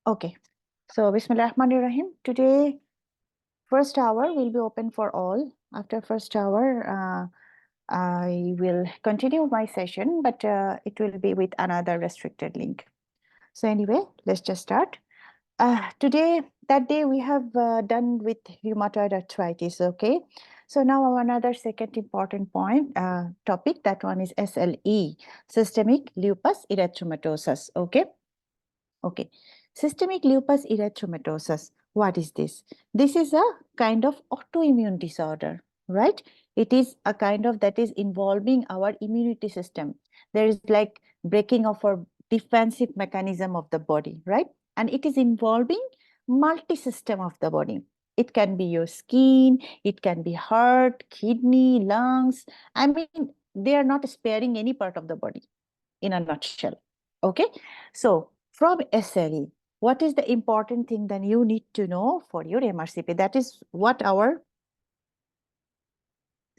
Okay, so Bismillahirrahmanirrahim. Today, first hour will be open for all. After first hour, I will continue my session, but it will be with another restricted link. So anyway, let's just start. Today, that day we have done with rheumatoid arthritis, okay? So now another second important point, topic, that one is SLE, systemic lupus erythematosus, okay? Okay, systemic lupus erythematosus. What is this? This is a kind of autoimmune disorder, right? It is a kind of that is involving our immunity system. There is like breaking of our defensive mechanism of the body, right? And it is involving multi-system of the body. It can be your skin, it can be heart, kidney, lungs. I mean, they are not sparing any part of the body in a nutshell. Okay, so from SLE, what is the important thing that you need to know for your MRCP? That is what our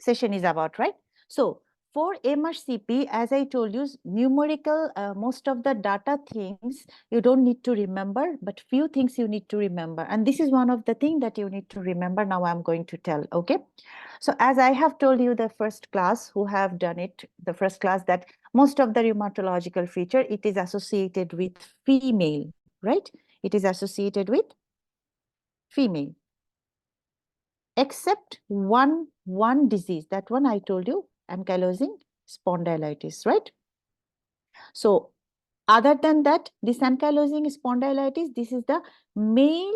session is about, right? So for MRCP, as I told you, numerical, most of the data things you don't need to remember, but few things you need to remember. And this is one of the things that you need to remember. Now I'm going to tell, okay? So as I have told you the first class who have done it, the first class, that most of the rheumatological feature, it is associated with female, right? It is associated with female. Except one disease, that one I told you, ankylosing spondylitis, right? So other than that, this ankylosing spondylitis, this is the male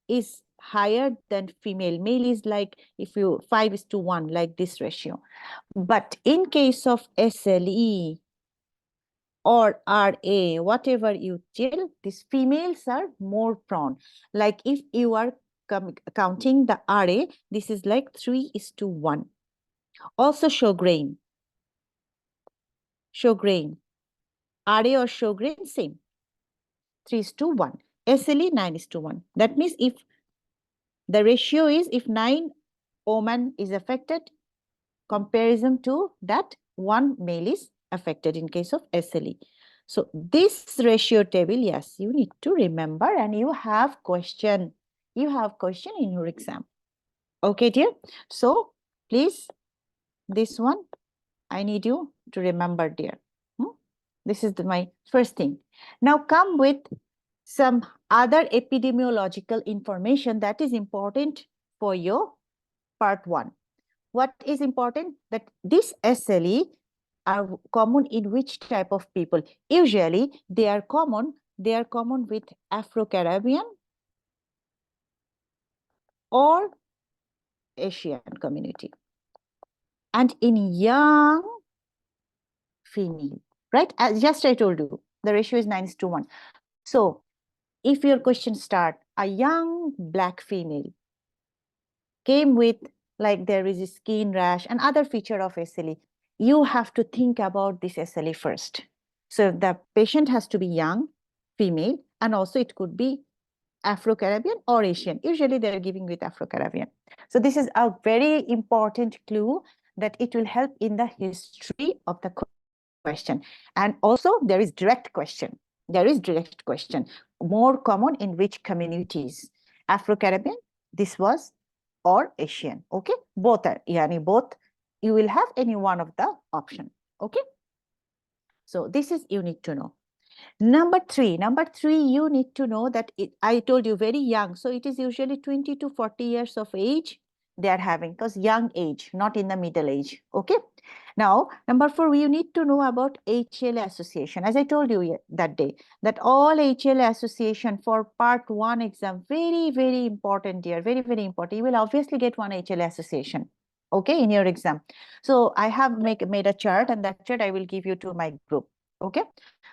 is higher than female. Male is like if you 5:1, like this ratio. But in case of SLE or RA, whatever you tell, these females are more prone. Like if you are counting the RA, this is like 3:1. Also Sjogren. Sjogren. RA or Sjogren, same. 3:1. SLE 9:1. That means if the ratio is, if 9 woman is affected, comparison to that, 1 male is affected in case of SLE. So this ratio table, yes, you need to remember, and you have question. You have question in your exam. Okay, dear. So please, this one, I need you to remember, dear. This is my first thing. Now come with some other epidemiological information that is important for your part 1. What is important? That this SLE are common in which type of people? Usually they are common with Afro-Caribbean or Asian community, and in young female, right? As just I told you, the ratio is 9:1. So if your question start, a young black female came with, like, there is a skin rash and other feature of SLE, you have to think about this SLE first. So the patient has to be young, female, and also it could be Afro-Caribbean or Asian. Usually they're giving with Afro-Caribbean. So this is a very important clue that it will help in the history of the question. And also there is direct question. There is direct question. More common in which communities? Afro-Caribbean, this was, or Asian. Okay, both are, yani both, you will have any one of the option. Okay, so this is you need to know. Number three, you need to know that I told you very young, so it is usually 20 to 40 years of age they are having, because young age, not in the middle age. Okay, now number 4, you need to know about HLA association. As I told you that day, that all HLA association for part 1 exam, very important, dear, very important. You will obviously get one HLA association, okay, in your exam. So I have made a chart, and that chart I will give you to my group. Okay,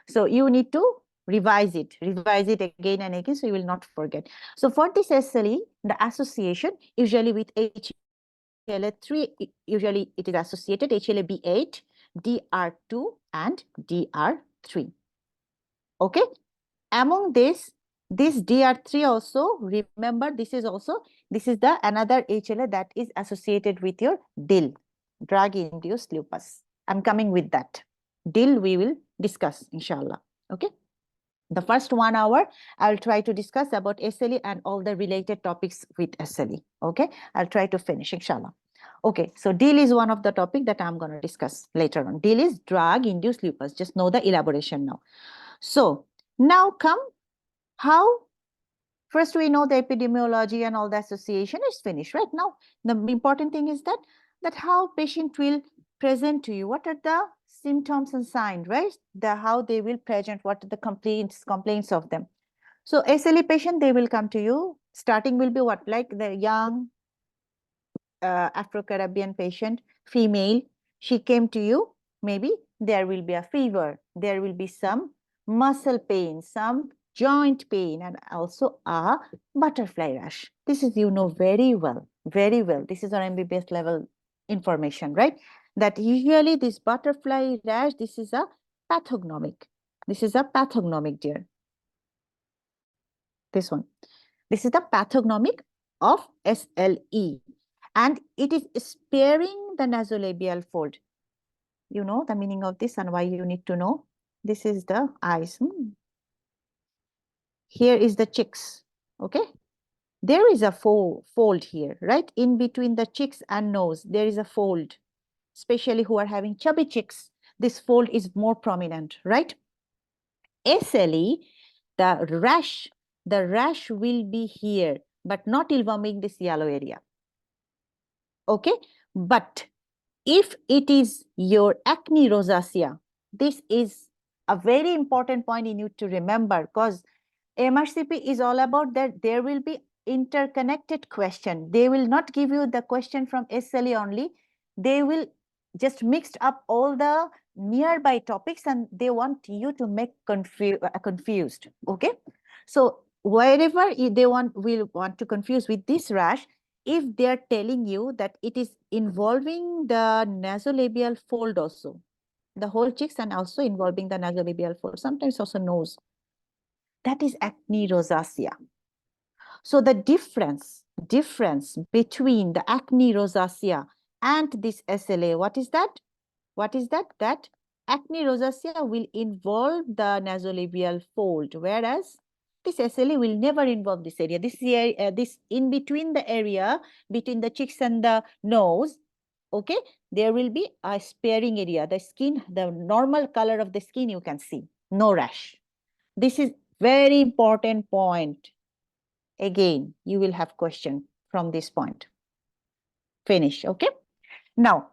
so you need to revise it again and again, so you will not forget. So for this SLE, the association usually with HLA3, usually it is associated HLA-B8, DR2, and DR3. Okay, among this DR3 also, remember, this is the another HLA that is associated with your DIL, drug-induced lupus. I'm coming with that. DIL we will discuss, inshallah. Okay. The first 1 hour, I'll try to discuss about SLE and all the related topics with SLE. Okay, I'll try to finish, inshallah. Okay, so DIL is one of the topic that I'm going to discuss later on. DIL is drug-induced lupus. Just know the elaboration now. So now come how. First, we know the epidemiology and all the association is finished, right? Now, the important thing is that how patient will present to you. What are the symptoms and signs, right? How they will present, what are the complaints of them. So SLE patient, they will come to you. Starting will be what? Like the young Afro-Caribbean patient, female, she came to you, maybe there will be a fever, there will be some muscle pain, some joint pain, and also a butterfly rash. This is, you know, very well, very well. This is our MBBS level information, right? That usually this butterfly rash, this is a pathognomic. This is a pathognomic, dear. This one. This is the pathognomic of SLE. And it is sparing the nasolabial fold. You know the meaning of this and why you need to know. This is the eyes. Here is the cheeks. Okay. There is a fold here, right? In between the cheeks and nose, there is a fold. Especially who are having chubby cheeks, this fold is more prominent, right? SLE, the rash will be here, but not involving this yellow area. Okay, but if it is your acne rosacea, this is a very important point you need to remember, because MRCP is all about that there will be interconnected question. They will not give you the question from SLE only. They will just mixed up all the nearby topics and they want you to make confused. Okay, so wherever they will want to confuse with this rash, if they are telling you that it is involving the nasolabial fold also, the whole cheeks and also involving the nasolabial fold, sometimes also nose, that is acne rosacea. So the difference between the acne rosacea and this SLA, what is that? What is that? That acne rosacea will involve the nasolabial fold, whereas this SLA will never involve this area. This in between the area, between the cheeks and the nose, okay, there will be a sparing area. The skin, the normal color of the skin you can see, no rash. This is very important point. Again, you will have question from this point. Finish, okay? Now,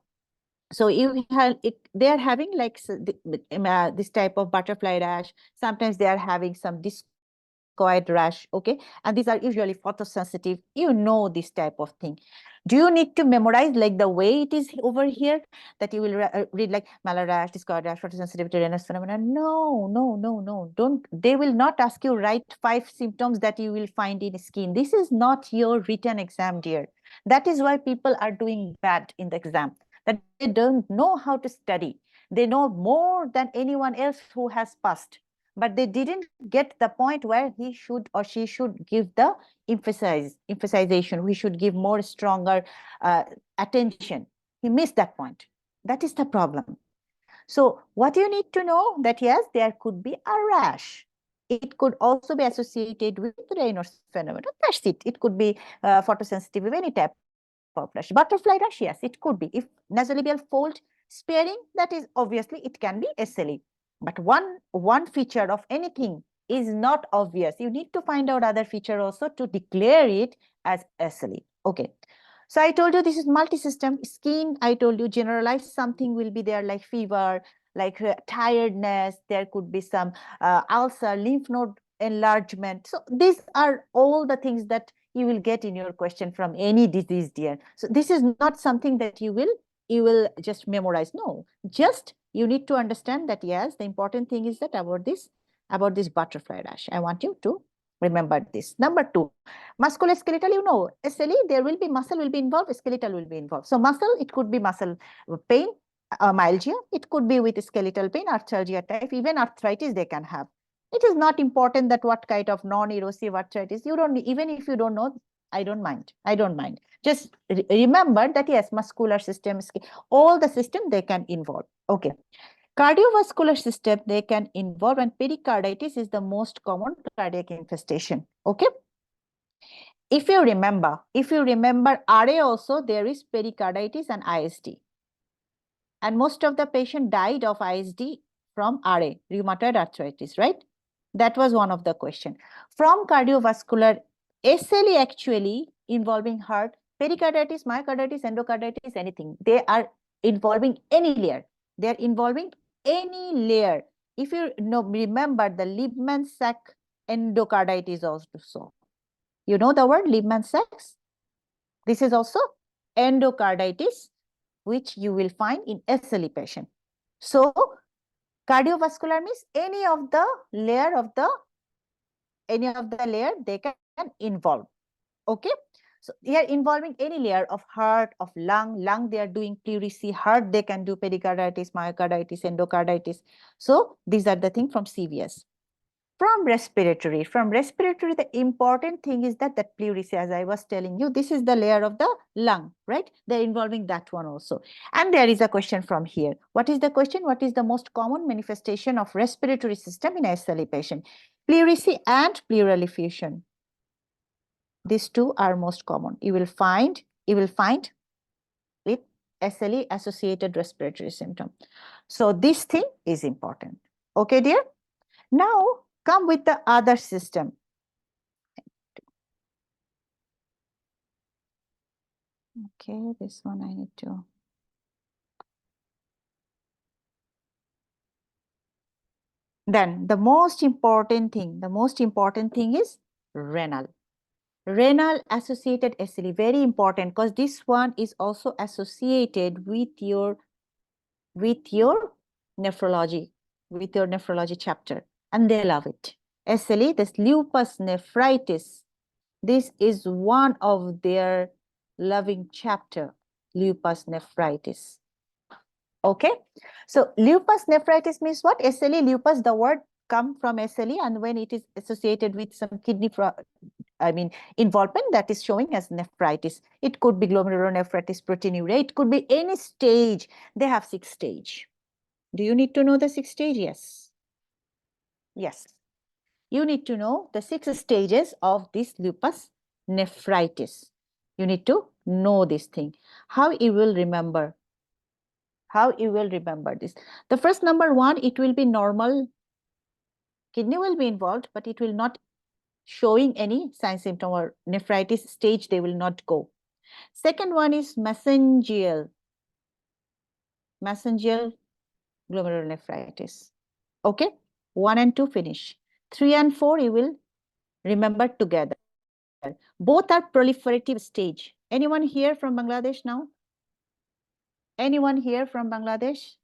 so you have they are having like this type of butterfly rash. Sometimes they are having some discoid rash, okay? And these are usually photosensitive. You know this type of thing. Do you need to memorize like the way it is over here, that you will read like malar rash, discoid rash, photosensitivity, Raynaud's phenomenon? No. Don't. They will not ask you write 5 symptoms that you will find in skin. This is not your written exam, dear. That is why people are doing bad in the exam. That they don't know how to study. They know more than anyone else who has passed, but they didn't get the point where he should or she should give the emphasization. We should give more stronger attention. He missed that point. That is the problem. So what you need to know that yes, there could be a rash. It could also be associated with Raynaud's phenomenon. That's it. It could be photosensitive, any type of rash. Butterfly rash, yes, it could be. If nasolabial fold sparing, that is obviously it can be SLE. But one feature of anything is not obvious. You need to find out other feature also to declare it as SLE. Okay. So I told you this is multi-system. Skin, I told you generalized something will be there like fever, like tiredness. There could be some ulcer, lymph node enlargement. So these are all the things that you will get in your question from any disease, dear. So this is not something that you will just memorize. No, just you need to understand that yes, the important thing is that about this butterfly rash. I want you to remember this. Number 2, musculoskeletal, you know, SLE, there will be muscle will be involved, skeletal will be involved. So muscle, it could be muscle pain, myalgia, it could be with skeletal pain, arthralgia type, even arthritis they can have. It is not important that what kind of non-erosive arthritis. You don't, even if you don't know, I don't mind. Just remember that yes, muscular system, all the system they can involve. Okay. Cardiovascular system, they can involve, and pericarditis is the most common cardiac infestation. Okay. If you remember RA also, there is pericarditis and ISD. And most of the patient died of ISD from RA, rheumatoid arthritis, right? That was one of the question. From cardiovascular, SLE actually involving heart, pericarditis, myocarditis, endocarditis, anything. They are involving any layer. They are involving any layer. If you know, remember the Liebman-Sack endocarditis also. You know the word Liebman-Sacks? This is also endocarditis, which you will find in SLE patient. So cardiovascular means any of the layer they can involve. Okay. So they are involving any layer of heart, of lung, they are doing pleurisy, heart, they can do pericarditis, myocarditis, endocarditis. So these are the things from CVS. From respiratory, the important thing is that pleurisy, as I was telling you, this is the layer of the lung, right? They're involving that one also. And there is a question from here. What is the question? What is the most common manifestation of respiratory system in SLE patient? Pleurisy and pleural effusion. These two are most common. You will find with SLE associated respiratory symptom. So this thing is important. Okay, dear? Now come with the other system. Okay, this one I need to. Then the most important thing is renal. Renal associated SLE, very important, because this one is also associated with your nephrology, chapter, and they love it. SLE, this lupus nephritis, this is one of their loving chapter, lupus nephritis. Okay, so lupus nephritis means what? SLE, lupus, the word come from SLE, and when it is associated with some kidney involvement, that is showing as nephritis. It could be glomerulonephritis, proteinuria, it could be any stage. They have 6 stage. Do you need to know the 6 stage? Yes. Yes. You need to know the 6 stages of this lupus nephritis. You need to know this thing. How you will remember? How you will remember this? The first, number 1, it will be normal. Kidney will be involved, but it will not showing any sign, symptom, or nephritis stage, they will not go. Second one is mesangial glomerulonephritis. Okay, 1 and 2 finish. 3 and 4 you will remember together. Both are proliferative stage. Anyone here from Bangladesh now? Anyone here from Bangladesh?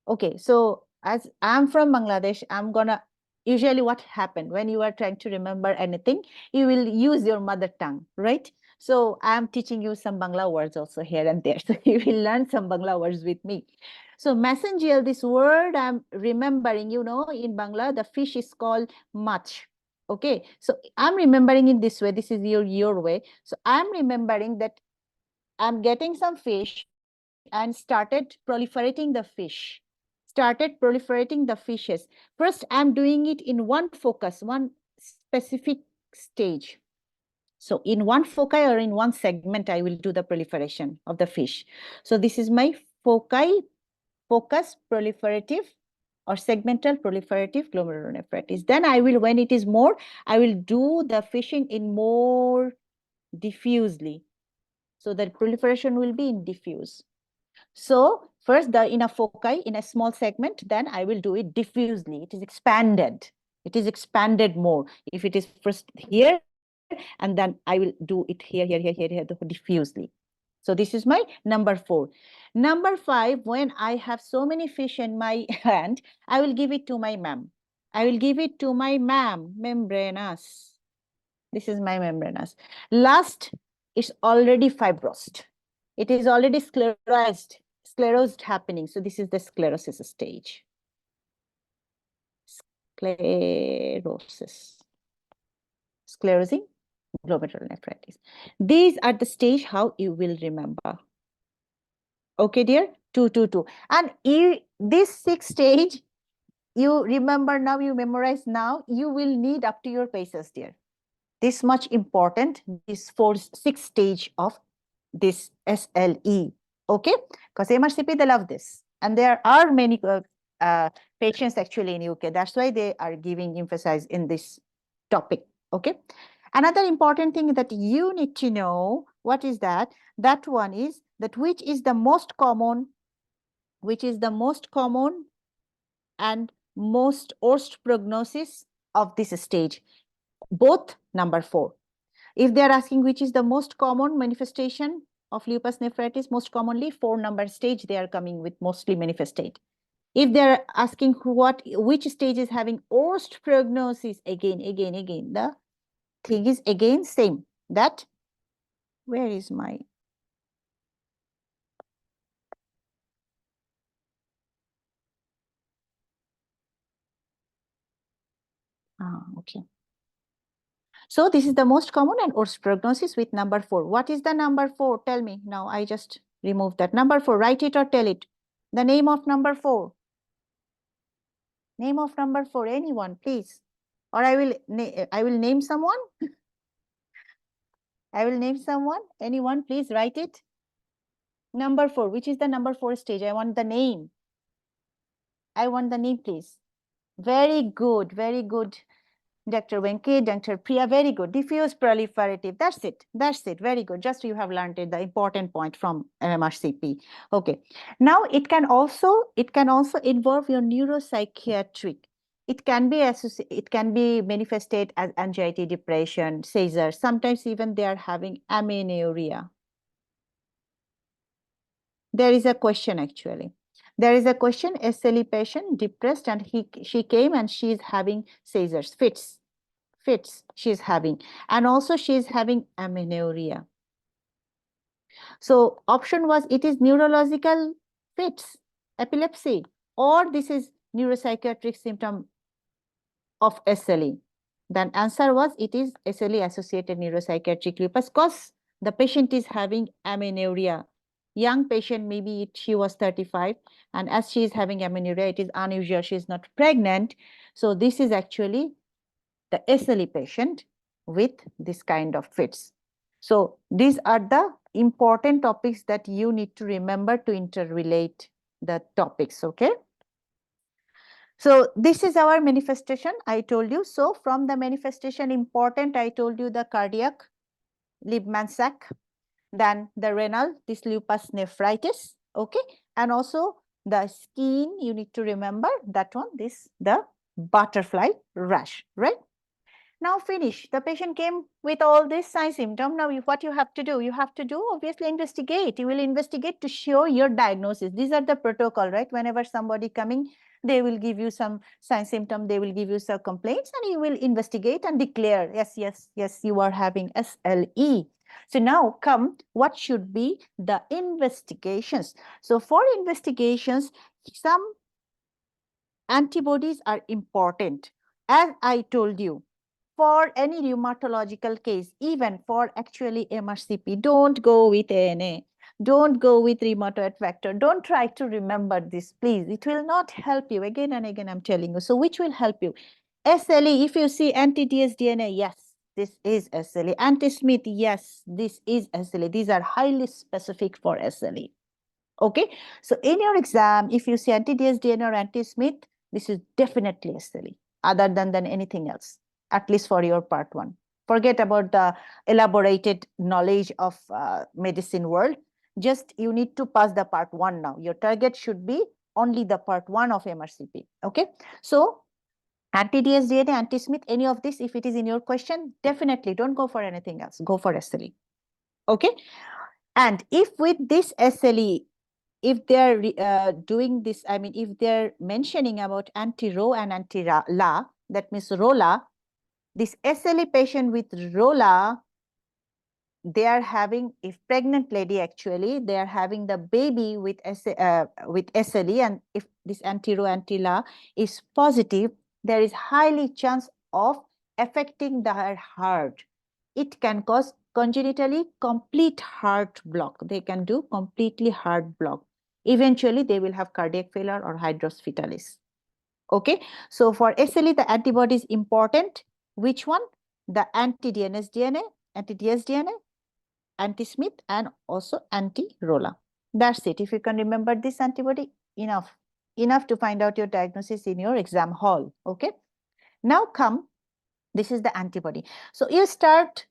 Okay, so as I'm from Bangladesh, I'm gonna, usually what happened when you are trying to remember anything, you will use your mother tongue, right? So I'm teaching you some Bangla words also here and there. So you will learn some Bangla words with me. So mesangial, this word I'm remembering, you know, in Bangla, the fish is called mach. Okay, so I'm remembering in this way. This is your way. So I'm remembering that I'm getting some fish and started proliferating the fish. First, I'm doing it in one focus, one specific stage. So in one foci or in one segment, I will do the proliferation of the fish. So this is my focus proliferative or segmental proliferative glomerulonephritis. Then I will, when it is more, I will do the fishing in more diffusely. So the proliferation will be in diffuse. So first, in a foci, in a small segment, then I will do it diffusely. It is expanded. It is expanded more. If it is first here, and then I will do it here, diffusely. So this is my number 4. Number 5, when I have so many fish in my hand, I will give it to my ma'am. Membranous. This is my membranous. Last is already fibrosed. It is already sclerosed happening. So this is the sclerosis stage. Sclerosing glomerulonephritis. These are the stage how you will remember. Okay, dear? 2, 2, 2. And this 6 stage, you remember now, you memorize now, you will need up to your paces, dear. This much important, this 6 stage of this SLE. Okay, because MRCP, they love this, and there are many patients actually in UK. That's why they are giving emphasis in this topic. Okay, another important thing that you need to know, what is that? That one is that which is the most common, and most worst prognosis of this stage, both number 4. If they are asking which is the most common manifestation of lupus nephritis, most commonly 4 number stage, they are coming with mostly manifestate. If they're asking which stage is having worst prognosis, again, the thing is again same. That, where is my, okay. So this is the most common and worst prognosis with number 4. What is the number 4? Tell me. Now I just removed that. Number 4, write it or tell it. The name of number 4. Name of number 4, anyone, please. Or I will name someone. I will name someone. Anyone, please write it. Number 4. Which is the number 4 stage? I want the name. I want the name, please. Very good. Very good. Dr. Venki, Dr. Priya, very good. Diffuse proliferative. That's it. That's it. Very good. Just you have learned it, the important point from MRCP. Okay. Now it can also involve your neuropsychiatric. It can be manifested as anxiety, depression, seizure. Sometimes even they are having amenorrhea. There is a question actually. There is a question, SLE patient depressed, and she came and she is having seizures, fits she's having, and also she's having amenorrhea. So option was, it is neurological fits, epilepsy, or this is neuropsychiatric symptom of SLE. Then answer was, it is SLE associated neuropsychiatric lupus, because the patient is having amenorrhea. Young patient, maybe she was 35, and as she is having amenorrhea, it is unusual, she is not pregnant. So this is actually the SLE patient with this kind of fits. So these are the important topics that you need to remember to interrelate the topics, okay? So this is our manifestation, I told you. So from the manifestation, important, I told you the cardiac, Liebman-Sack, then the renal, this lupus nephritis, okay? And also the skin, you need to remember that one, the butterfly rash, right? Now finish. The patient came with all this sign symptom. Now what you have to do? You have to do, obviously, investigate. You will investigate to show your diagnosis. These are the protocol, right? Whenever somebody coming, they will give you some sign symptom, they will give you some complaints, and you will investigate and declare, yes, you are having SLE. So now come, what should be the investigations? So for investigations, some antibodies are important. As I told you, for any rheumatological case, even for actually MRCP, don't go with ANA, don't go with rheumatoid factor. Don't try to remember this, please. It will not help you. Again and again, I'm telling you. So which will help you? SLE, if you see anti-dsDNA, yes, this is SLE. Anti-Smith, yes, this is SLE. These are highly specific for SLE. Okay, so in your exam, if you see anti-dsDNA or anti-Smith, this is definitely SLE, other than anything else, at least for your part 1. Forget about the elaborated knowledge of medicine world. Just you need to pass the part 1 now. Your target should be only the part 1 of MRCP. Okay, so anti-dsDNA, anti-Smith, any of this, if it is in your question, definitely don't go for anything else. Go for SLE. Okay, and if with this SLE, if they're doing this, I mean, if they're mentioning about anti-Ro and anti-La, that means ROLA, this SLE patient with ROLA, they are having, if pregnant lady actually, they are having the baby with SLE, and if this anti-Ro, anti-La is positive, there is highly chance of affecting their heart. It can cause congenitally complete heart block. They can do completely heart block. Eventually, they will have cardiac failure or hydrops fetalis. Okay, so for SLE, the antibody is important. Which one? The anti-DNS DNA, anti-DS DNA, anti-Smith, and also anti-ROLA. That's it. If you can remember this antibody, enough to find out your diagnosis in your exam hall. Okay, now come, this is the antibody. So you start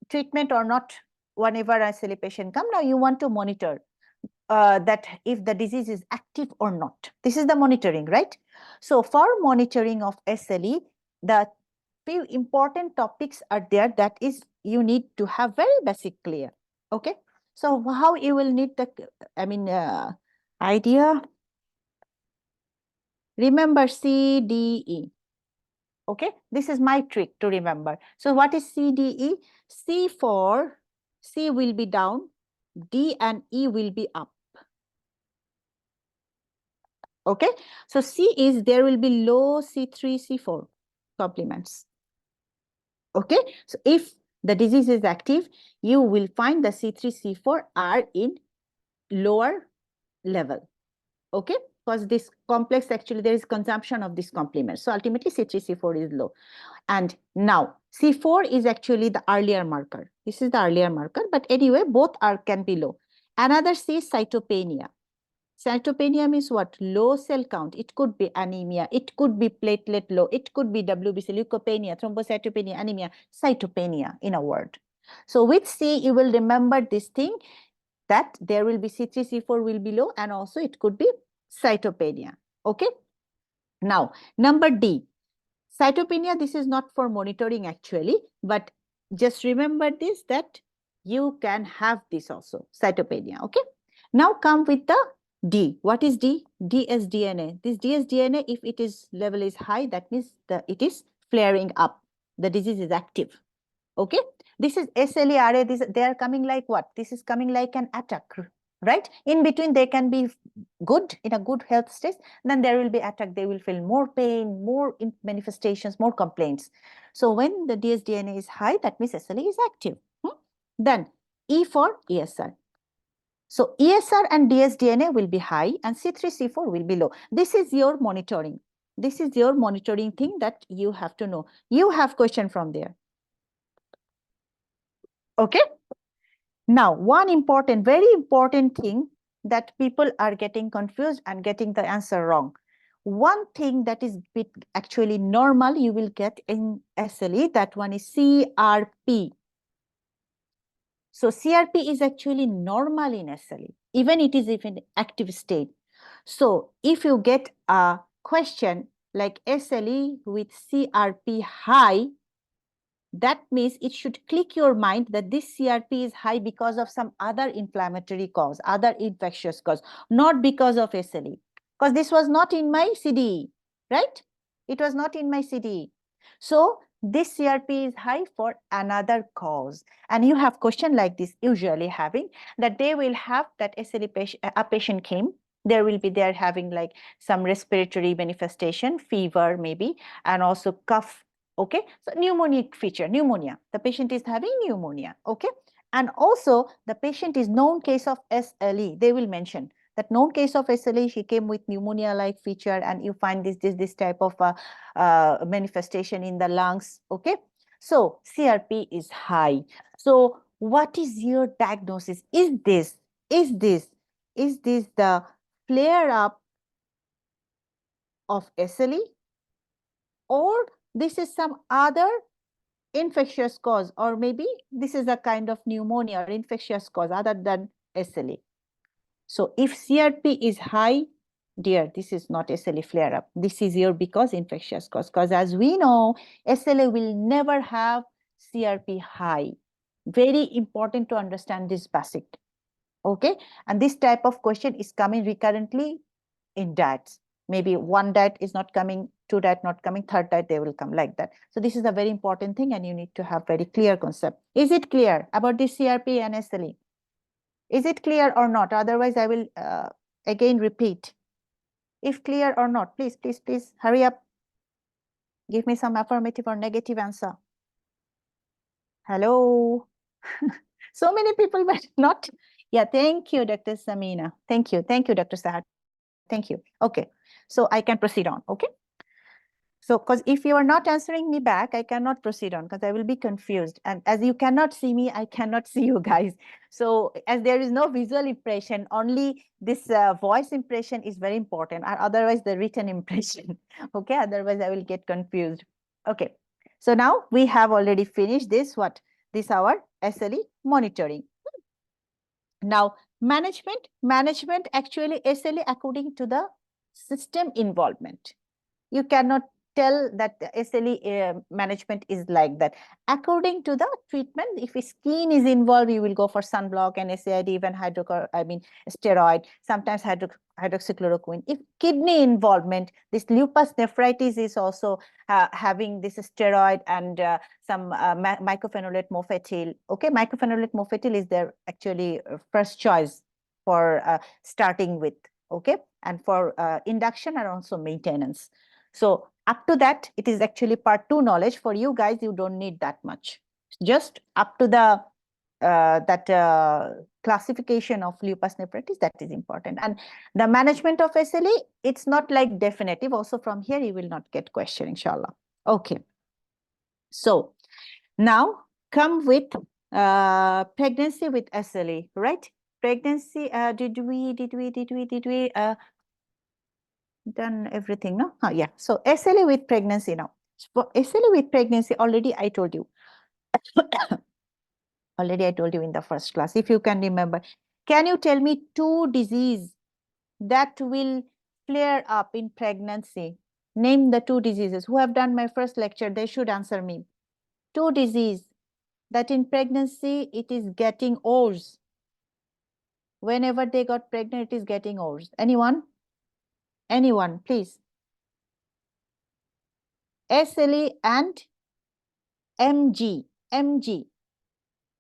treatment or not whenever a SLE patient come. Now you want to monitor that if the disease is active or not. This is the monitoring, right? So for monitoring of SLE, the few important topics are there that is you need to have very basic clear. Okay, so how you will need the idea. Remember CDE. Okay, this is my trick to remember. So what is CDE? C will be down, D and E will be up. Okay, so C is there will be low C3, C4 complements. Okay, so if the disease is active, you will find the C3, C4 are in lower level. Okay, because this complex actually there is consumption of this complement. So ultimately C3, C4 is low. And now C4 is actually the earlier marker. This is the earlier marker, but anyway, both can be low. Another C is cytopenia. Cytopenia means what? Low cell count. It could be anemia. It could be platelet low. It could be WBC, leukopenia, thrombocytopenia, anemia, cytopenia in a word. So with C, you will remember this thing that there will be C3, C4 will be low, and also it could be cytopenia. Okay. Now, number D. Cytopenia, this is not for monitoring actually, but just remember this, that you can have this also, cytopenia. Okay. Now come with the D. What is D? dsDNA. This dsDNA, if it is level is high, that means it is flaring up. The disease is active. Okay. This is SLE-RA. They are coming like what? This is coming like an attack, right? In between, they can be good, in a good health state. Then there will be attack. They will feel more pain, more manifestations, more complaints. So when the dsDNA is high, that means SLE is active. Then E for ESR. So ESR and dsDNA will be high and C3, C4 will be low. This is your monitoring. This is your monitoring thing that you have to know. You have question from there. Okay. Now, one important, very important thing that people are getting confused and getting the answer wrong. One thing that is actually normal you will get in SLE, that one is CRP. So CRP is actually normal in SLE, even it is in active state. So if you get a question like SLE with CRP high, that means it should click your mind that this CRP is high because of some other inflammatory cause, other infectious cause, not because of SLE. Because this was not in my CDE, right? It was not in my CDE. So this CRP is high for another cause. And you have question like this usually having that they will have that SLE patient, a patient came, they're having like some respiratory manifestation, fever maybe, and also cough. Okay, so pneumonic feature, pneumonia. The patient is having pneumonia. Okay, and also the patient is known case of SLE. They will mention that known case of SLE. She came with pneumonia-like feature, and you find this type of manifestation in the lungs. Okay, so CRP is high. So what is your diagnosis? Is this the flare up of SLE, or this is some other infectious cause, or maybe this is a kind of pneumonia or infectious cause other than SLE. So if CRP is high, dear, this is not SLE flare-up. This is your because infectious cause. Because as we know, SLE will never have CRP high. Very important to understand this basic. Okay, and this type of question is coming recurrently in diets. Maybe one diet is not coming, two diet not coming, third diet they will come like that. So this is a very important thing, and you need to have very clear concept. Is it clear about this CRP and SLE? Is it clear or not? Otherwise, I will again repeat. If clear or not, please, please, please hurry up. Give me some affirmative or negative answer. Hello. So many people, but not Yeah, thank you, Dr. Samina. Thank you, Dr. Sahar. Thank you. Okay, so I can proceed on. Okay. So, because if you are not answering me back, I cannot proceed on because I will be confused. And as you cannot see me, I cannot see you guys. So, as there is no visual impression, only this voice impression is very important, and otherwise the written impression. Okay, otherwise I will get confused. Okay, so now we have already finished this. What? This our SLE monitoring. Now, management actually SLE according to the system involvement. You cannot tell that the SLE management is like that. According to the treatment, if skin is involved, you will go for sunblock and SAID, even steroid, sometimes hydroxychloroquine. If kidney involvement, this lupus nephritis is also having this steroid and some mycophenolate mofetil. Okay, mycophenolate mofetil is their actually first choice for starting with. Okay, and for induction and also maintenance. So up to that, it is actually part 2 knowledge. For you guys, you don't need that much. Just up to the classification of lupus nephritis, that is important. And the management of SLE, it's not like definitive. Also from here, you will not get question, inshallah. Okay. So now come with pregnancy with SLE, right? Pregnancy, did we done everything, no? Yeah. So SLE with pregnancy now. For SLE with pregnancy, already I told you. Already I told you in the first class, if you can remember. Can you tell me 2 diseases that will flare up in pregnancy? Name the 2 diseases. Who have done my first lecture, they should answer me. 2 diseases that in pregnancy, it is getting worse. Whenever they got pregnant, it is getting worse. Anyone? Anyone, please. SLE and MG.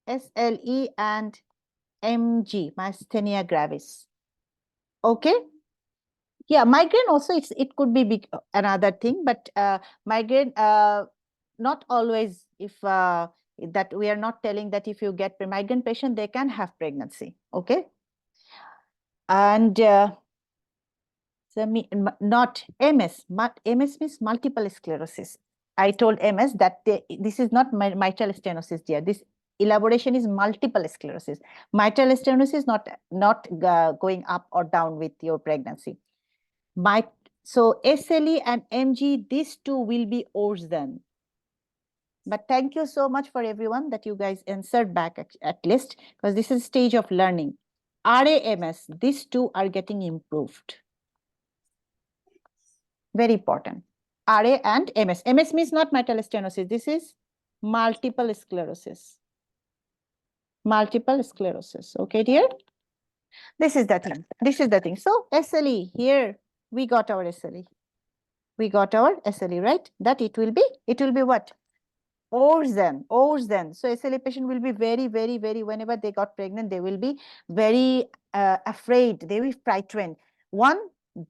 SLE and MG, myasthenia gravis. Okay. Yeah, migraine also, it could be big, another thing, but migraine, not always. If that we are not telling that if you get migraine patient, they can have pregnancy. Okay. And not MS. MS means multiple sclerosis. I told MS that this is not mitral stenosis, dear. This elaboration is multiple sclerosis. Mitral stenosis not going up or down with your pregnancy. So SLE and MG, these 2 will be worse than. But thank you so much for everyone that you guys answered back at least, because this is stage of learning. RAMS, these 2 are getting improved. Very important. RA and MS. MS means not mitral stenosis. This is multiple sclerosis. Multiple sclerosis. Okay, dear? This is the thing. This is the thing. So SLE, here we got our SLE. We got our SLE, right? That it will be what? Worse than. So SLE patient will be very, whenever they got pregnant, they will be very afraid. They will be frightened. One,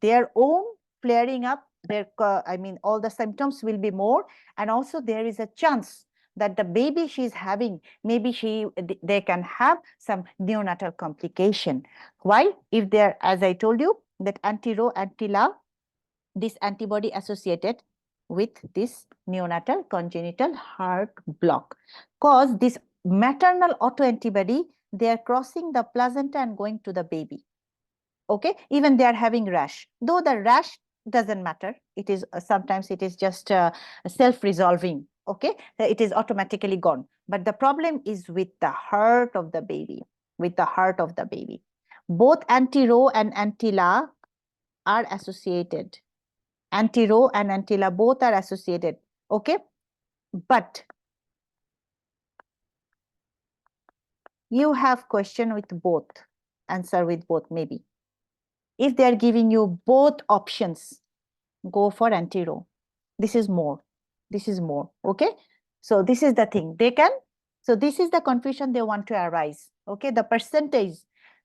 their own flaring up, all the symptoms will be more. And also there is a chance that the baby she's having, maybe they can have some neonatal complication. Why? If they're, as I told you, that anti-Rho, anti-La, this antibody associated with this neonatal congenital heart block. Cause this maternal autoantibody, they are crossing the placenta and going to the baby. Okay, even they are having rash. Though the rash doesn't matter. It is sometimes it is just self-resolving. Okay, it is automatically gone. But the problem is with the heart of the baby. Both anti-Rho and anti-La are associated. Anti-Rho and anti-La both are associated. Okay, but you have question with both, answer with both maybe. If they are giving you both options, go for anti-Rho. This is more. Okay, so this is the thing they can. So this is the confusion they want to arise. Okay, the percentage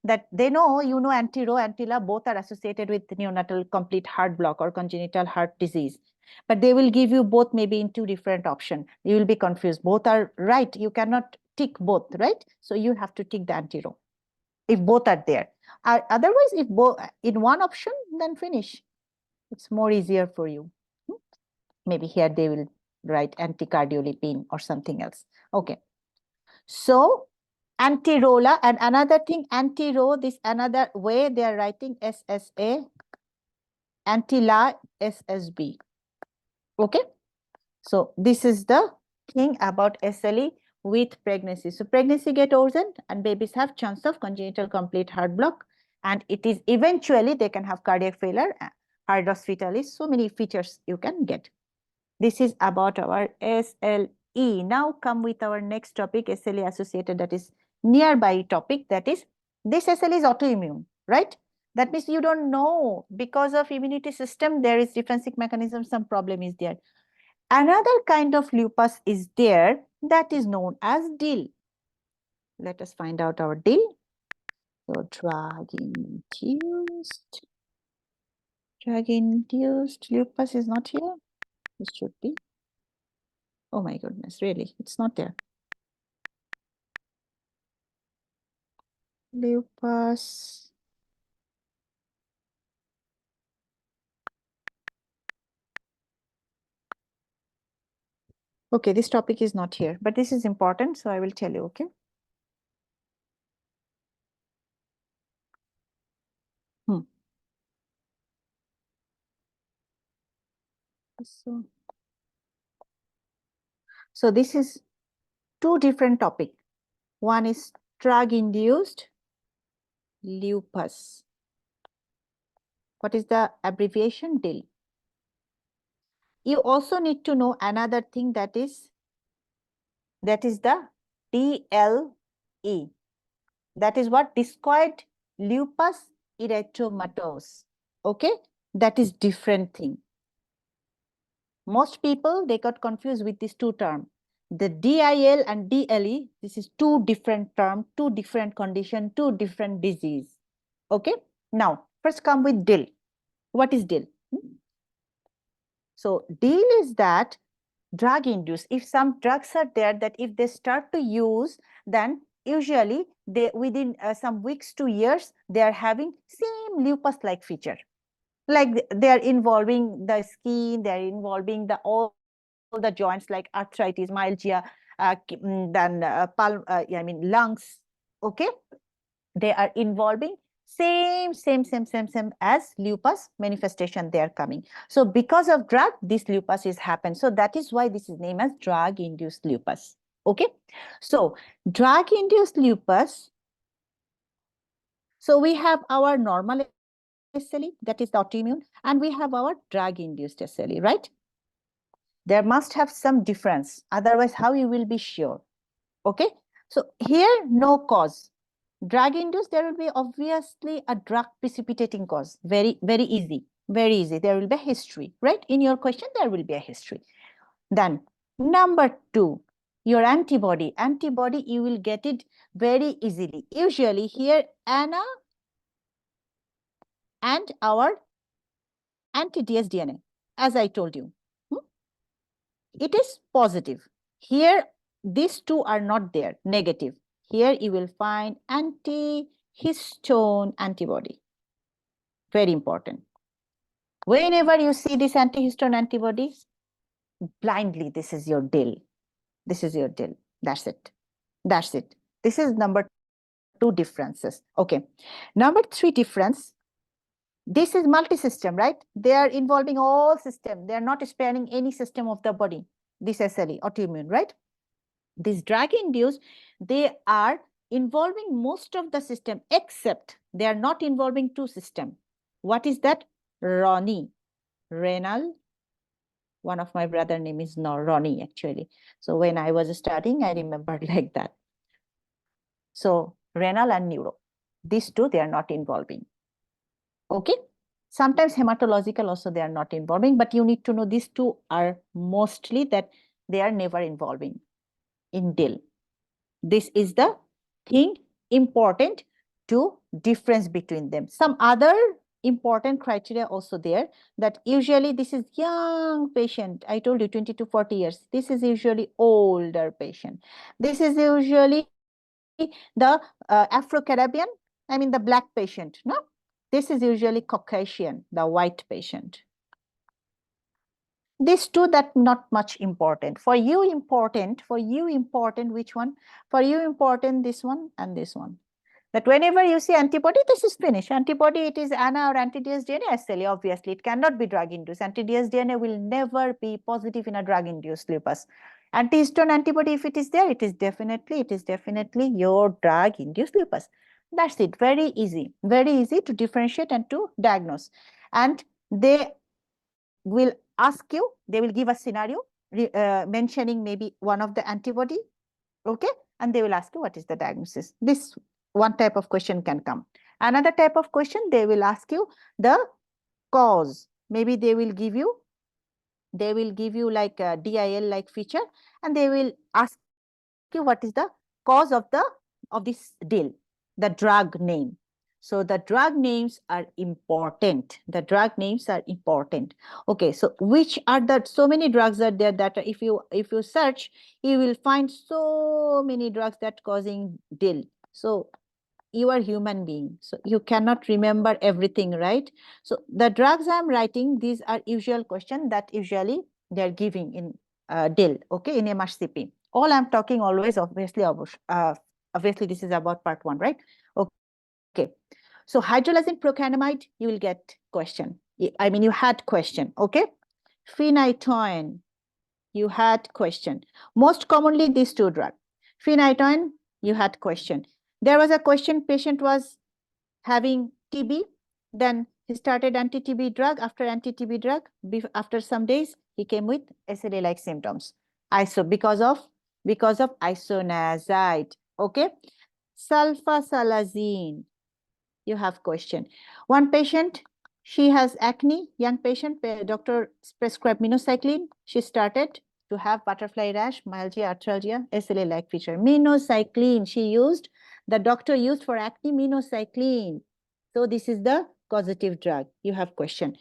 that they know, anti-Rho, anti-La both are associated with neonatal complete heart block or congenital heart disease, but they will give you both maybe in 2 different options. You will be confused. Both are right. You cannot tick both, right? So you have to tick the anti-Rho. if both are there. Otherwise, if both in one option, then finish. It's more easier for you. Maybe here they will write anticardiolipine or something else. Okay. So anti-rolla, and another thing, anti-ro, this another way they are writing SSA, anti-la SSB. Okay. So this is the thing about SLE with pregnancy. So pregnancy get worsened and babies have chance of congenital complete heart block, and it is eventually they can have cardiac failure, heart loss fetalis, so many features you can get. This is about our SLE. Now come with our next topic, SLE associated, that is nearby topic, that is this SLE is autoimmune, right? That means you don't know, because of immunity system, there is defensive mechanism, some problem is there. Another kind of lupus is there that is known as DIL. Let us find out our DIL. So drug-induced lupus is not here. It should be. Oh my goodness, really, it's not there. Lupus. Okay, this topic is not here, but this is important, so I will tell you, okay? So this is two different topics. One is drug-induced lupus. What is the abbreviation? DIL. You also need to know another thing, that is the DLE. That is what? Discoid lupus erythematous. Okay, that is different thing. Most people, they got confused with these two terms. The DIL and DLE, this is two different terms, two different condition, two different disease. Okay, now first come with DIL. What is DIL? So DIL is that drug induced. If some drugs are there that if they start to use, then usually they within some weeks to years, they are having same lupus like feature. Like they are involving the skin, they are involving the all the joints like arthritis, myalgia, then lungs. Okay, they are involving same as lupus manifestation they are coming. So because of drug, this lupus is happened. So that is why this is named as drug induced lupus. Okay, so drug induced lupus. So we have our normal SLE, that is the autoimmune, and we have our drug induced SLE, right? There must have some difference, otherwise how you will be sure? Okay, so here no cause. Drug induced, there will be obviously a drug precipitating cause. Very easy, very easy. There will be a history, right? In your question, there will be a history. Then number two, your antibody. Antibody, you will get it very easily. Usually here, ANA and our anti-dsDNA, as I told you. It is positive. Here, these two are not there, negative. Here you will find anti-histone antibody. Very important. Whenever you see this anti-histone antibody, blindly, this is your DIL. This is your DIL. That's it. That's it. This is number two differences. Okay. Number three difference. This is multi-system, right? They are involving all system. They are not sparing any system of the body. This SLE, autoimmune, right? This drug-induced, they are involving most of the system, except they are not involving two systems. What is that? Ronnie, renal. One of my brother name is Ronnie, actually. So when I was studying, I remembered like that. So renal and neuro, these two, they are not involving. Okay. Sometimes hematological also they are not involving, but you need to know these two are mostly that they are never involving in DIL. This is the thing important to difference between them. Some other important criteria also there, that usually this is young patient. I told you 20 to 40 years. This is usually older patient. This is usually the Afro-Caribbean I mean the black patient, no? This is usually Caucasian, the white patient. These two that not much important. For you important, which one? For you important this one and this one. That whenever you see antibody, this is finished. Antibody, it is ANA or anti-DS DNA SLA, obviously. It cannot be drug-induced. Anti-DS DNA will never be positive in a drug-induced lupus. Anti-histone antibody, if it is there, it is definitely your drug-induced lupus. That's it. Very easy to differentiate and to diagnose. And they will ask you, they will give a scenario mentioning maybe one of the antibody, okay? And they will ask you what is the diagnosis. This one type of question can come. Another type of question, they will ask you the cause. Maybe they will give you like a DIL like feature, and they will ask you what is the cause of this DIL, the drug name. So the drug names are important. Okay, so which are the so many drugs are there that if you search, you will find so many drugs that causing DIL. So you are human being, so you cannot remember everything, right? So the drugs I'm writing, these are usual question that usually they're giving in DIL, okay, in MRCP. All I'm talking always, obviously this is about part 1, right? Okay, so hydrolyzing procanamide, you will get question. I mean, you had question, okay? Phenytoin, you had question. Most commonly these two drugs. Phenytoin, you had question. There was a question, patient was having TB, then he started anti-TB drug. After anti-TB drug, after some days, he came with SLA-like symptoms. Because of isoniazid, okay? Sulfasalazine, you have question. One patient, she has acne, young patient, doctor prescribed minocycline. She started to have butterfly rash, myalgia, arthralgia, SLA-like feature. Minocycline, the doctor used for acne, minocycline. So this is the causative drug. You have question.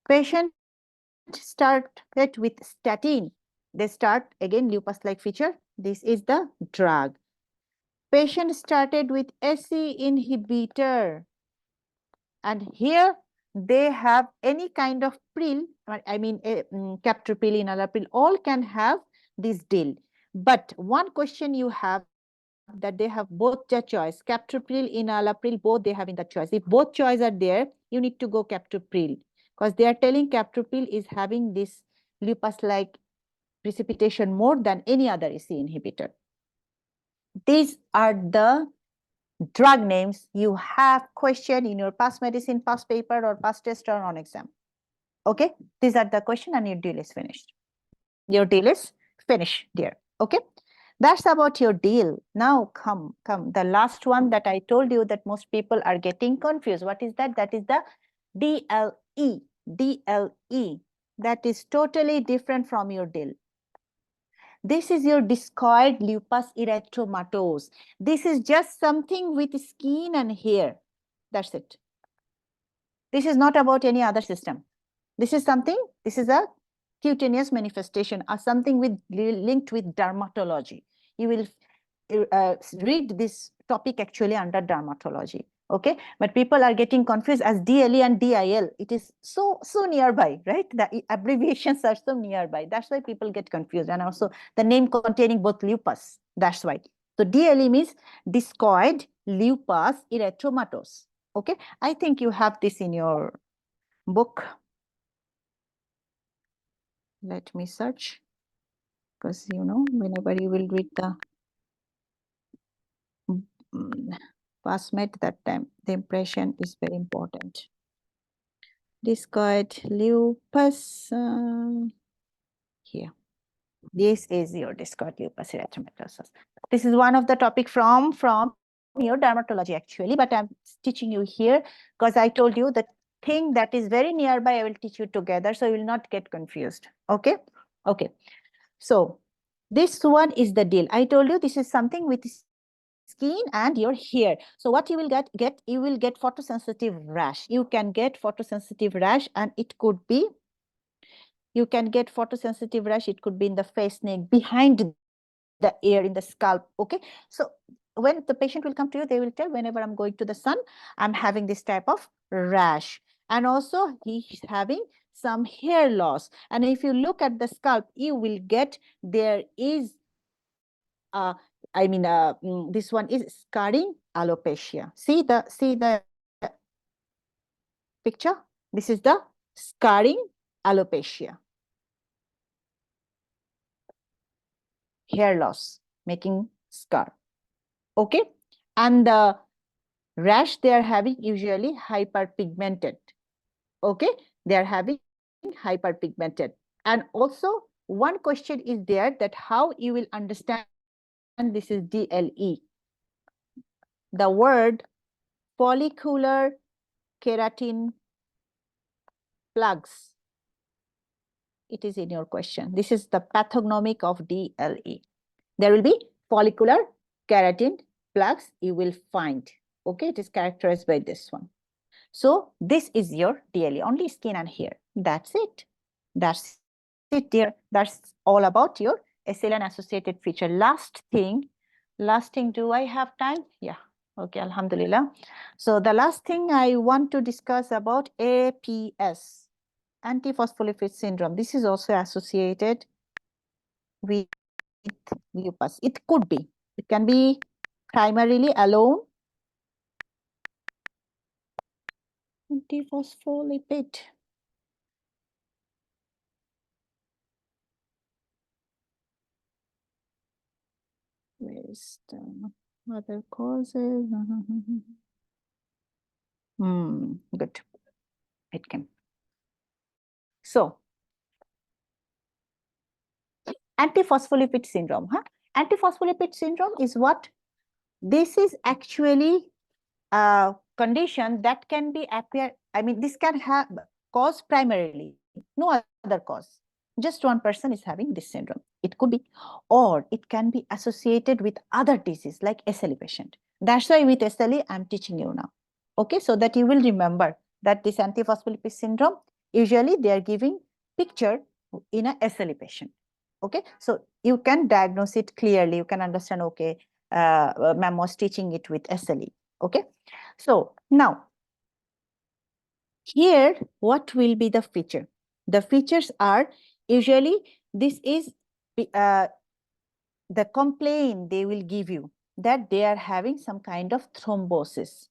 Patient started with statin. They start, again, lupus-like feature. This is the drug. Patient started with SE inhibitor. And here they have any kind of pril, I mean, captopril, enalapril, all can have this DIL. But one question you have that they have both the choice, captopril, enalapril, both they have in the choice. If both choice are there, you need to go captopril, because they are telling captopril is having this lupus-like precipitation more than any other SE inhibitor. These are the drug names you have question in your past medicine, past paper, or past test or on exam. Okay, these are the question and your DIL is finished. Your DIL is finished, dear. Okay, that's about your DIL. Now come the last one that I told you that most people are getting confused. What is that? That is the DLE. DLE. That is totally different from your DIL. This is your discoid lupus erythematose. This is just something with skin and hair. That's it. This is not about any other system. This is a cutaneous manifestation or something linked with dermatology. You will read this topic actually under dermatology. Okay, but people are getting confused as DLE and DIL. It is so nearby, right? The abbreviations are so nearby. That's why people get confused. And also the name containing both lupus. That's why. So DLE means discoid lupus erythematose. Okay, I think you have this in your book. Let me search, because whenever you will read the PassMed, that time the impression is very important. Discoid lupus, here. This is your discoid lupus erythematosus. This is one of the topic from your dermatology actually, but I'm teaching you here because I told you the thing that is very nearby, I will teach you together, so you will not get confused. Okay. Okay, so this one is the DIL. I told you this is something with skin and your hair. So what you will get you will get photosensitive rash. You can get photosensitive rash, and it could be, you can get photosensitive rash, it could be in the face, neck, behind the ear, in the scalp. Okay, so when the patient will come to you, they will tell, whenever I'm going to the sun, I'm having this type of rash. And also he's having some hair loss. And if you look at the scalp, you will get, there is this one is scarring alopecia. See the picture. This is the scarring alopecia. Hair loss, making scar. Okay. And the rash they are having usually hyperpigmented. Okay. They are having hyperpigmented. And also one question is there, that how you will understand this is DLE. The word follicular keratin plugs. It is in your question. This is the pathognomic of DLE. There will be follicular keratin plugs you will find. Okay, it is characterized by this one. So this is your DLE, only skin and hair. That's it. That's it, dear. That's all about your SLN associated feature. Last thing, do I have time? Yeah. Okay, Alhamdulillah. So the last thing I want to discuss about APS, antiphospholipid syndrome. This is also associated with lupus. It could be. It can be primarily alone. Antiphospholipid. Where is the other causes? Good. It can. So, antiphospholipid syndrome. Antiphospholipid syndrome is what? This is actually a condition that can be appear. This can have cause primarily, no other cause. Just one person is having this syndrome. It could be, or it can be associated with other disease like SLE patient. That's why with SLE, I'm teaching you now. Okay, so that you will remember that this antiphospholipid syndrome, usually they are giving picture in a SLE patient. Okay, so you can diagnose it clearly. You can understand, okay, ma'am was teaching it with SLE. Okay, so now here, what will be the feature? The features are usually this is the complaint they will give you that they are having some kind of thrombosis.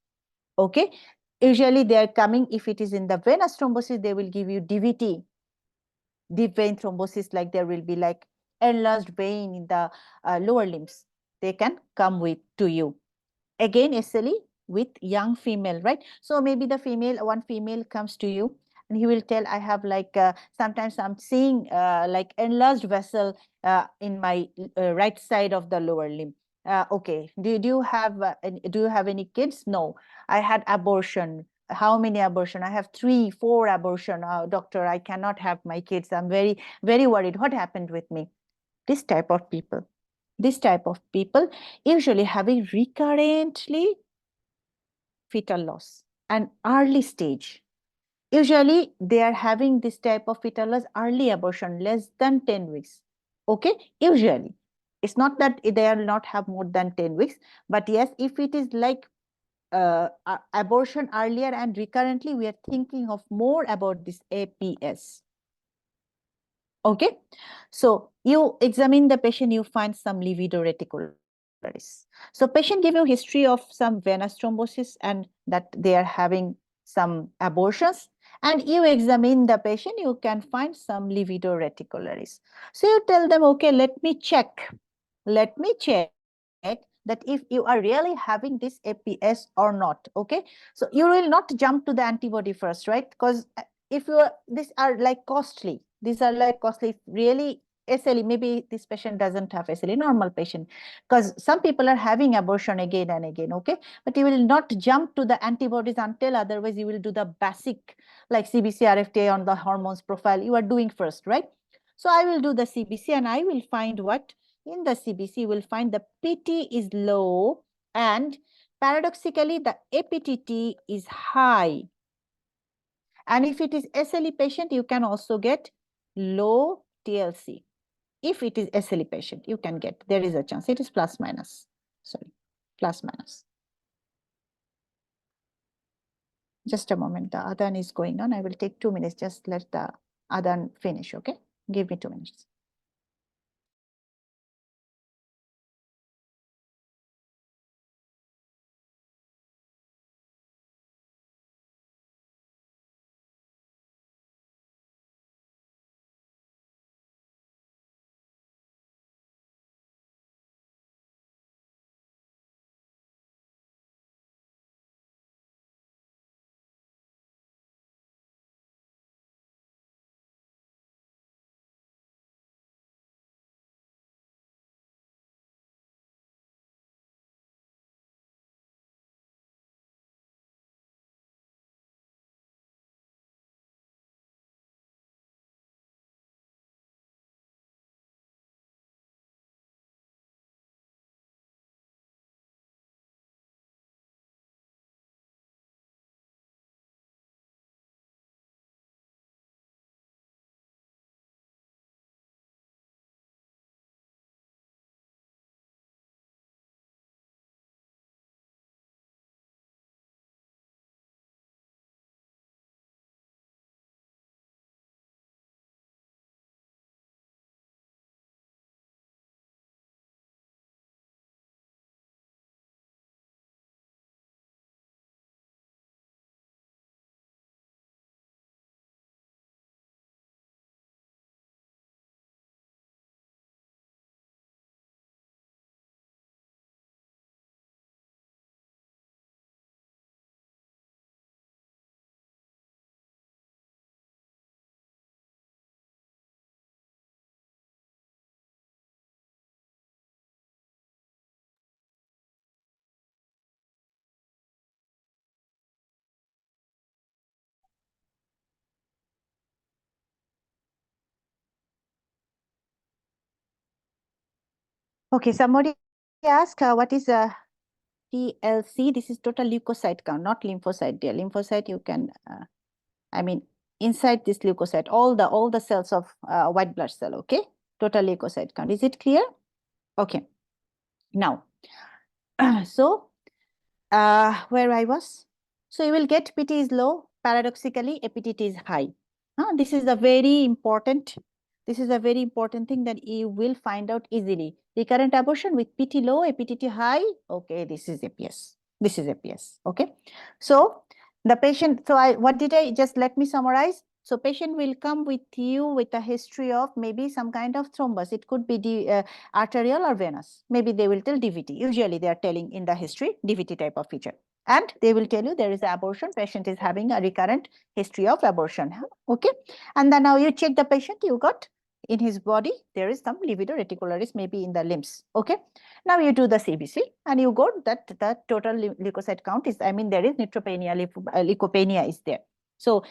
Okay, usually they are coming, if it is in the venous thrombosis, they will give you DVT, deep vein thrombosis, like there will be like enlarged vein in the lower limbs. They can come with to you. Again, SLE with young female, right? So maybe the one female comes to you and he will tell, I have like, sometimes I'm seeing like enlarged vessel in my right side of the lower limb. Okay, do you have any kids? No, I had abortion. How many abortion? I have 3, 4 abortion. Doctor, I cannot have my kids. I'm very, very worried. What happened with me? This type of people usually having recurrently fetal loss and early stage. Usually they are having this type of fetal loss, early abortion, less than 10 weeks. Okay, usually. It's not that they will not have more than 10 weeks, but yes, if it is like abortion earlier and recurrently, we are thinking of more about this APS. Okay, so you examine the patient, you find some livido reticularis. So patient give you history of some venous thrombosis and that they are having some abortions, and you examine the patient, you can find some livido reticularis. So you tell them, okay, let me check that if you are really having this APS or not. Okay, so you will not jump to the antibody first, right? Because if you are, these are like costly. These are like costly. Really, SLE, maybe this patient doesn't have SLE, normal patient, because some people are having abortion again and again. Okay, but you will not jump to the antibodies until otherwise you will do the basic like CBC, RFTA on the hormones profile. You are doing first, right? So I will do the CBC and I will find what in the CBC. You will find the PT is low and paradoxically the APTT is high. And if it is SLE patient, you can also get low TLC. If it is SLE patient, you can get, there is a chance. It is plus minus, sorry, plus minus. Just a moment, the adhan is going on. I will take 2 minutes. Just let the adhan finish, okay? Give me 2 minutes. Okay, somebody asked what is a TLC? This is total leukocyte count, not lymphocyte. Dear lymphocyte, you can, I mean, inside this leukocyte, all the cells of white blood cell. Okay, total leukocyte count. Is it clear? Okay. Now, so where I was. So you will get PT is low, paradoxically, APTT is high. This is a very important. This is a very important thing that you will find out easily. Recurrent abortion with PT low, APTT high. Okay, this is APS. This is APS. Okay. So the patient. So what did I just let me summarize? So patient will come with you with a history of maybe some kind of thrombus. It could be arterial or venous. Maybe they will tell DVT. Usually they are telling in the history DVT type of feature. And they will tell you there is abortion. Patient is having a recurrent history of abortion. Okay. And then now you check the patient, you got in his body, there is some livedo reticularis maybe in the limbs. Okay. Now you do the CBC and you got that the total leukocyte count is, I mean, there is neutropenia, leukopenia is there. So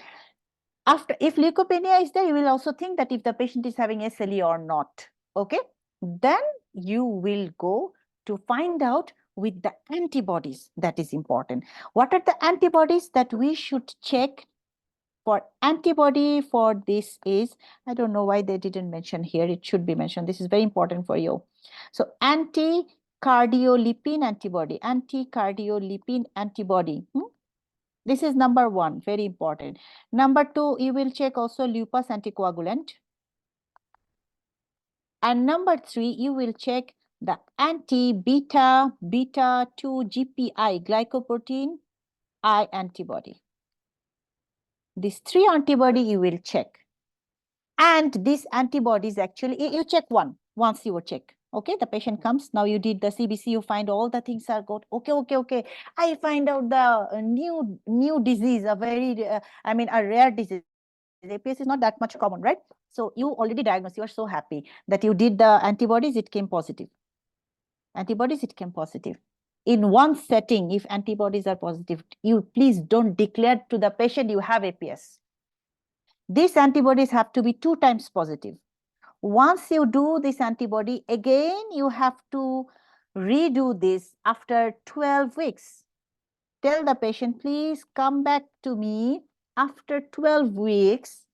after, if leukopenia is there, you will also think that if the patient is having SLE or not, okay, then you will go to find out with the antibodies. That is important. What are the antibodies that we should check? For antibody for this is, I don't know why they didn't mention here. It should be mentioned. This is very important for you. So anti-cardiolipin antibody, anti-cardiolipin antibody. This is number one, very important. Number two, you will check also lupus anticoagulant. And number three, you will check the anti-beta 2 GPI, glycoprotein I antibody. These three antibody you will check. And these antibodies actually, you check once you will check. Okay, the patient comes, now you did the CBC, you find all the things are good. Okay. I find out the new disease, a very, I mean, a rare disease. APS is not that much common, right? So you already diagnosed, you are so happy that you did the antibodies, it came positive. Antibodies, it came positive. In one setting, if antibodies are positive, you please don't declare to the patient you have APS. These antibodies have to be 2 times positive. Once you do this antibody, again, you have to redo this after 12 weeks. Tell the patient, please come back to me after 12 weeks.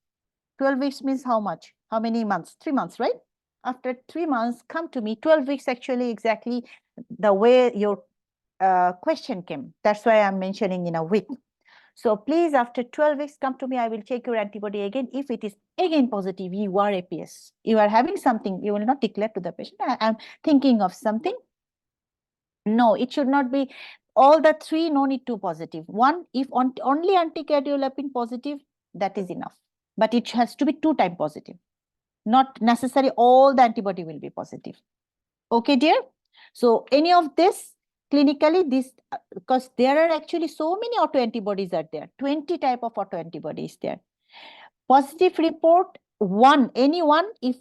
12 weeks means how much? How many months? 3 months, right? After 3 months, come to me. 12 weeks actually exactly the way your question came. That's why I'm mentioning in a week. So please, after 12 weeks, come to me. I will check your antibody again. If it is again positive, you are APS. You are having something. You will not declare to the patient, I'm thinking of something. No, it should not be all the three, no need to positive. One, if only anti-cardiolipin positive, that is enough. But it has to be 2-time positive. Not necessary all the antibody will be positive. Okay, dear? So any of this, clinically, this, because there are actually so many autoantibodies are there, 20 type of autoantibodies there. Positive report, any one, if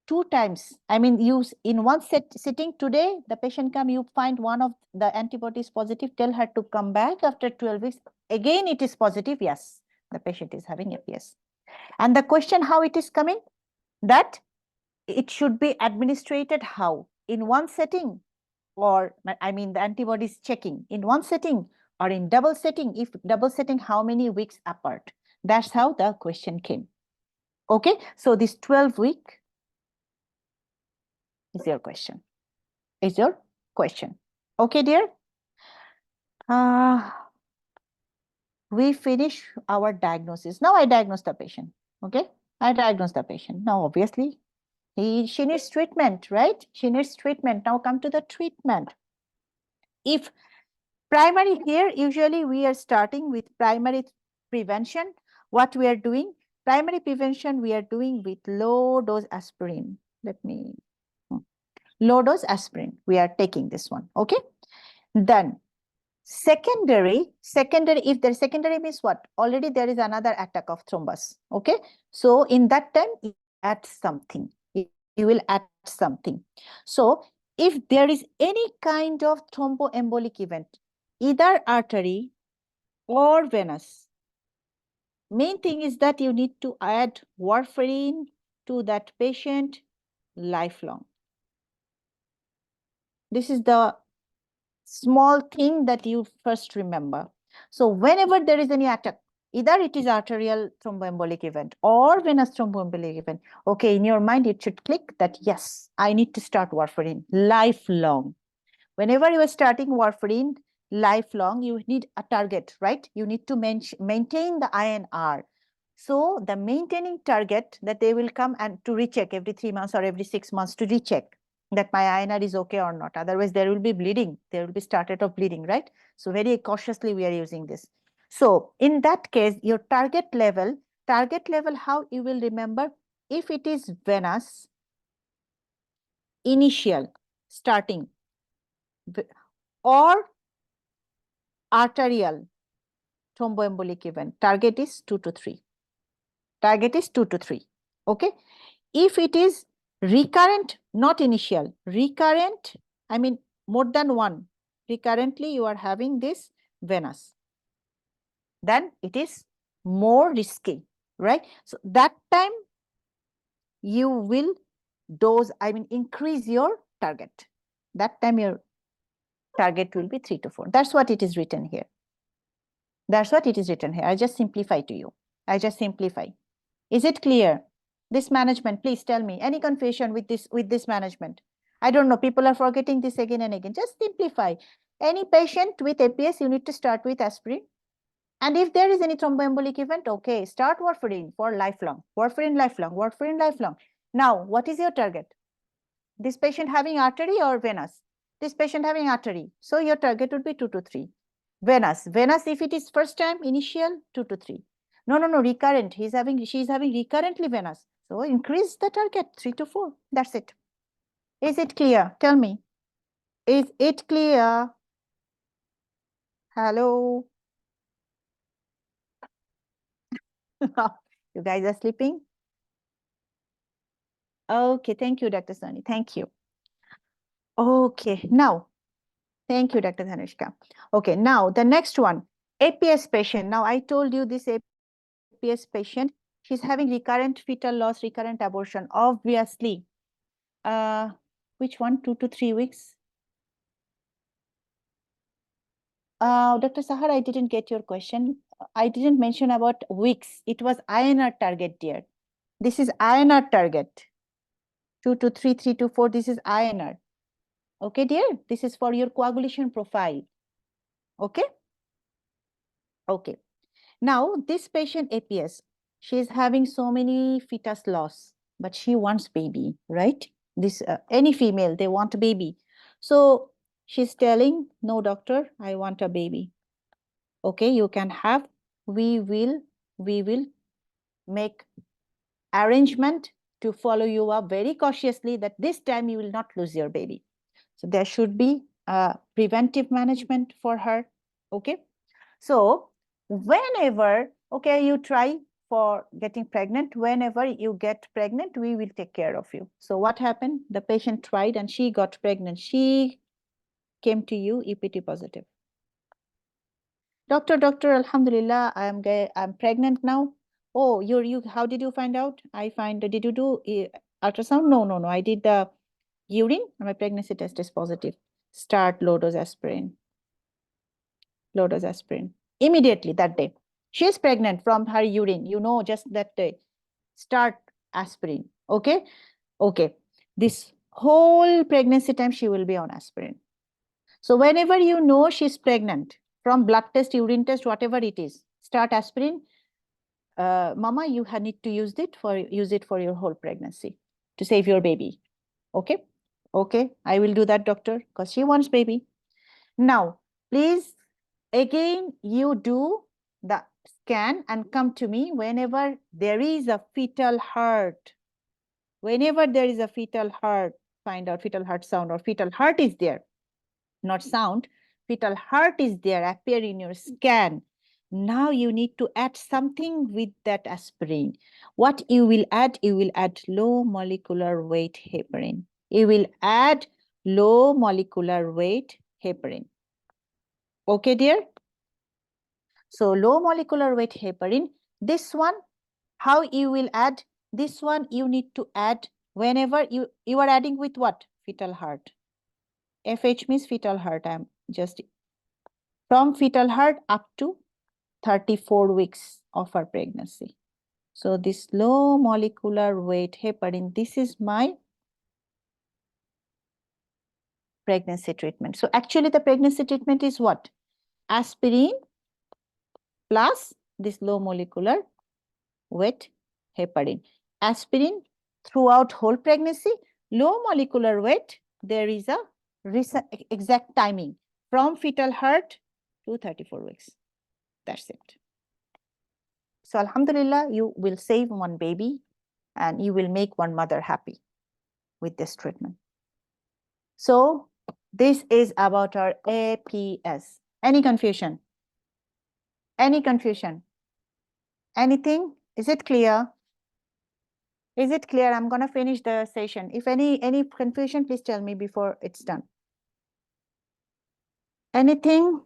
2 times, I mean, use in one sitting today, the patient come, you find one of the antibodies positive, tell her to come back after 12 weeks. Again, it is positive. Yes, the patient is having APS. And the question how it is coming, that it should be administered how? In one setting, or I mean the antibodies checking in one setting or in double setting. If double setting, how many weeks apart? That's how the question came. Okay, so this 12-week is your question. Is your question. Okay, dear? We finish our diagnosis. Now I diagnose the patient. Okay, I diagnose the patient. Now, obviously, she needs treatment, right? She needs treatment. Now come to the treatment. If primary here, usually we are starting with primary prevention. What we are doing, primary prevention, we are doing with low dose aspirin. Low dose aspirin, we are taking this one, okay? Then secondary, if the secondary means what? Already there is another attack of thrombus, okay? So in that time, you add something. You will add something. So if there is any kind of thromboembolic event, either artery or venous, main thing is that you need to add warfarin to that patient lifelong. This is the small thing that you first remember. So whenever there is any attack, either it is arterial thromboembolic event or venous thromboembolic event, okay, in your mind, it should click that, yes, I need to start warfarin lifelong. Whenever you are starting warfarin lifelong, you need a target, right? You need to maintain the INR. So the maintaining target that they will come and to recheck every 3 months or every 6 months to recheck that my INR is okay or not. Otherwise, there will be bleeding. There will be started of bleeding, right? So very cautiously we are using this. So in that case, your target level, how you will remember, if it is venous, initial, starting, or arterial thromboembolic event, target is 2 to 3. Target is 2 to 3. Okay. If it is recurrent, not initial, recurrent, I mean more than one, recurrently you are having this venous, then it is more risky, right? So that time you will dose, I mean increase your target. That time your target will be 3 to 4. That's what it is written here. That's what it is written here. I just simplify to you. I just simplify. Is it clear? This management, please tell me, any confusion with this management? I don't know, people are forgetting this again and again. Just simplify. Any patient with APS, you need to start with aspirin. And if there is any thromboembolic event, okay, start warfarin for lifelong. Warfarin lifelong, warfarin lifelong. Now, what is your target? This patient having artery or venous? This patient having artery. So your target would be 2 to 3. Venous, if it is first time, initial, 2 to 3. No, recurrent. She's having recurrently venous. So increase the target, 3 to 4. That's it. Is it clear? Tell me. Is it clear? Hello? You guys are sleeping? Okay, thank you, Dr. Soni. Thank you. Okay, now, thank you, Dr. Dhanushka. Okay, now the next one, APS patient. Now I told you this APS patient, she's having recurrent fetal loss, recurrent abortion, obviously. Which one? 2 to 3 weeks? Dr. Sahar, I didn't get your question. I didn't mention about weeks. It was INR target, dear. This is INR target. 2 to 3, 3 to 4. This is INR. Okay, dear, this is for your coagulation profile. Okay. Okay. Now, this patient APS, she is having so many fetus loss, but she wants baby, right? This any female, they want a baby. So she's telling, no, doctor, I want a baby. Okay, you can have, we will make arrangement to follow you up very cautiously that this time you will not lose your baby. So there should be preventive management for her. Okay. So whenever, okay, you try for getting pregnant, whenever you get pregnant, we will take care of you. So what happened? The patient tried and she got pregnant. She came to you EPT positive. Doctor, Alhamdulillah, I'm pregnant now. Oh, you, how did you find out? Did you do ultrasound? No. I did the urine and my pregnancy test is positive. Start low dose aspirin. Low dose aspirin. Immediately that day. She is pregnant from her urine, just that day. Start aspirin. Okay. Okay. This whole pregnancy time she will be on aspirin. So whenever you know she's pregnant, from blood test, urine test, whatever it is, start aspirin. Mama, you need to use it for your whole pregnancy to save your baby. Okay. Okay. I will do that, doctor, because she wants baby. Now, please, again, you do the scan and come to me whenever there is a fetal heart. Whenever there is a fetal heart, find out fetal heart sound or fetal heart is there, not sound. Fetal heart is there, appear in your scan. Now you need to add something with that aspirin. What you will add? You will add low molecular weight heparin. You will add low molecular weight heparin. Okay, dear? So low molecular weight heparin, this one, how you will add? This one you need to add whenever you are adding with what? Fetal heart. FH means fetal heart. I'm just from fetal heart up to 34 weeks of our pregnancy. So this low molecular weight heparin, this is my pregnancy treatment. So actually the pregnancy treatment is what? Aspirin plus this low molecular weight heparin. Aspirin throughout whole pregnancy, low molecular weight, there is a exact timing from fetal heart to 34 weeks. That's it. So Alhamdulillah, you will save one baby and you will make one mother happy with this treatment. So this is about our APS. Any confusion? Any confusion? Anything? Is it clear? Is it clear? I'm going to finish the session. If any confusion, please tell me before it's done. Anything?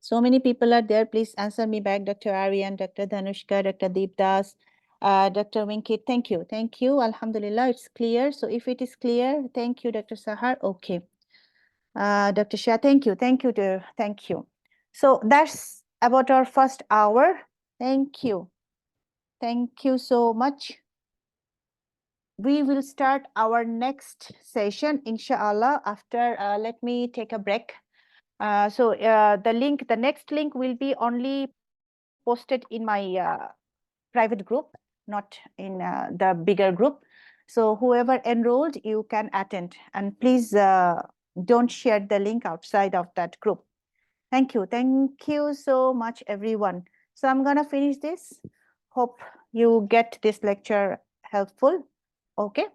So many people are there. Please answer me back. Dr. Aryan, Dr. Dhanushka, Dr. Deepdas, Dr. Winkit. Thank you. Thank you. Alhamdulillah, it's clear. So if it is clear, thank you, Dr. Sahar. Okay. Dr. Shah, thank you. Thank you, dear. Thank you. So that's about our first hour. Thank you. Thank you so much. We will start our next session, inshallah, after, let me take a break. The next link will be only posted in my private group, not in the bigger group. So whoever enrolled, you can attend. And please don't share the link outside of that group. Thank you. Thank you so much, everyone. So I'm going to finish this. Hope you get this lecture helpful. Okay.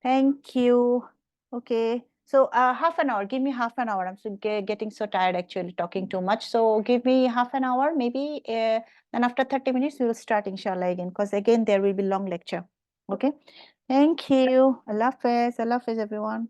Thank you. Okay. So half an hour, give me half an hour. I'm getting so tired actually talking too much. So give me half an hour, maybe. Then after 30 minutes, we will start inshallah again, because again, there will be long lecture. Okay. Thank you. Allah Hafiz. Allah Hafiz, everyone.